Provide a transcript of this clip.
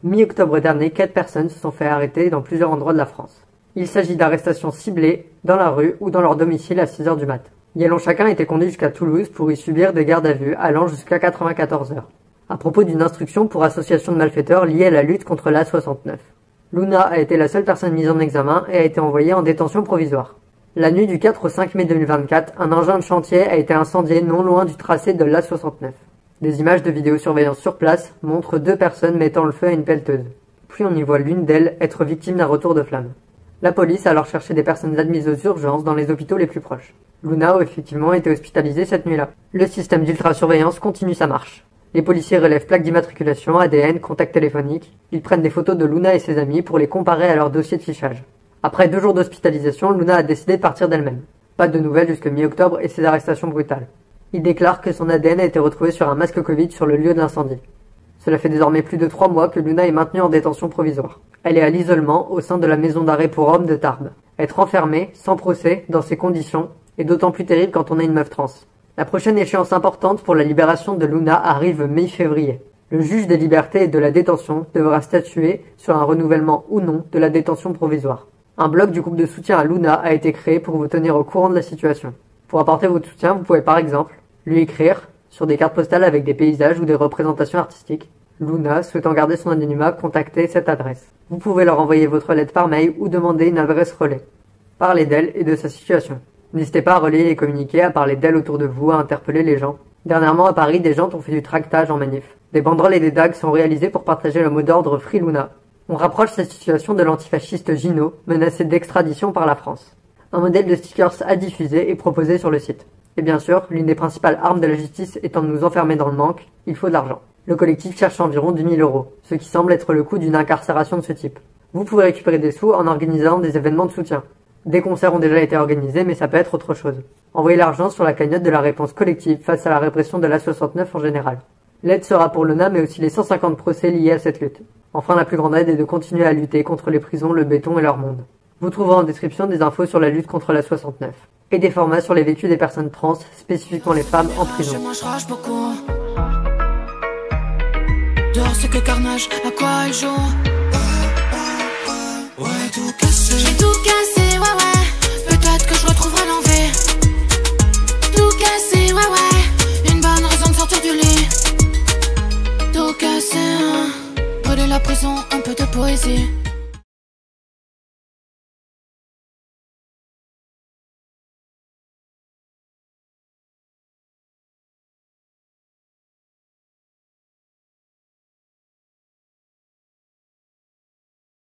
Mi-octobre dernier, 4 personnes se sont fait arrêter dans plusieurs endroits de la France. Il s'agit d'arrestations ciblées dans la rue ou dans leur domicile à 6 h du mat. Ils ont chacun été conduits jusqu'à Toulouse pour y subir des gardes à vue allant jusqu'à 94 heures. À propos d'une instruction pour association de malfaiteurs liée à la lutte contre l'A69. Luna a été la seule personne mise en examen et a été envoyée en détention provisoire. La nuit du 4 au 5 mai 2024, un engin de chantier a été incendié non loin du tracé de l'A69. Des images de vidéosurveillance sur place montrent 2 personnes mettant le feu à une pelleteuse. Puis on y voit l'une d'elles être victime d'un retour de flamme. La police a alors cherché des personnes admises aux urgences dans les hôpitaux les plus proches. Luna a effectivement été hospitalisée cette nuit-là. Le système d'ultrasurveillance continue sa marche. Les policiers relèvent plaques d'immatriculation, ADN, contacts téléphoniques. Ils prennent des photos de Luna et ses amis pour les comparer à leur dossier de fichage. Après 2 jours d'hospitalisation, Luna a décidé de partir d'elle-même. Pas de nouvelles jusque mi-octobre et ses arrestations brutales. Il déclare que son ADN a été retrouvé sur un masque Covid sur le lieu de l'incendie. Cela fait désormais plus de 3 mois que Luna est maintenue en détention provisoire. Elle est à l'isolement au sein de la maison d'arrêt pour hommes de Tarbes. Être enfermée, sans procès, dans ces conditions, est d'autant plus terrible quand on est une meuf trans. La prochaine échéance importante pour la libération de Luna arrive mi-février. Le juge des libertés et de la détention devra statuer sur un renouvellement ou non de la détention provisoire. Un blog du groupe de soutien à Luna a été créé pour vous tenir au courant de la situation. Pour apporter votre soutien, vous pouvez par exemple lui écrire sur des cartes postales avec des paysages ou des représentations artistiques. Luna, souhaitant garder son anonymat, contactez cette adresse. Vous pouvez leur envoyer votre lettre par mail ou demander une adresse relais. Parlez d'elle et de sa situation. N'hésitez pas à relayer les communiqués, à parler d'elle autour de vous, à interpeller les gens. Dernièrement à Paris, des gens ont fait du tractage en manif. Des banderoles et des dagues sont réalisées pour partager le mot d'ordre Free Luna. On rapproche cette situation de l'antifasciste Gino, menacé d'extradition par la France. Un modèle de stickers à diffuser est proposé sur le site. Et bien sûr, l'une des principales armes de la justice étant de nous enfermer dans le manque, il faut de l'argent. Le collectif cherche environ 10 000 €, ce qui semble être le coût d'une incarcération de ce type. Vous pouvez récupérer des sous en organisant des événements de soutien. Des concerts ont déjà été organisés, mais ça peut être autre chose. Envoyez l'argent sur la cagnotte de la réponse collective face à la répression de l'A69 en général. L'aide sera pour Luna, mais aussi les 150 procès liés à cette lutte. Enfin, la plus grande aide est de continuer à lutter contre les prisons, le béton et leur monde. Vous trouverez en description des infos sur la lutte contre l'A69 et des formats sur les vécus des personnes trans, spécifiquement les femmes en prison. Dehors c'est que carnage, à quoi ils jouent? Ouais, tout cassé. J'ai tout cassé, ouais. Peut-être que je retrouverai l'envie. Tout cassé, ouais. Une bonne raison de sortir du lit. Tout cassé, hein. Brûler la prison, un peu de poésie.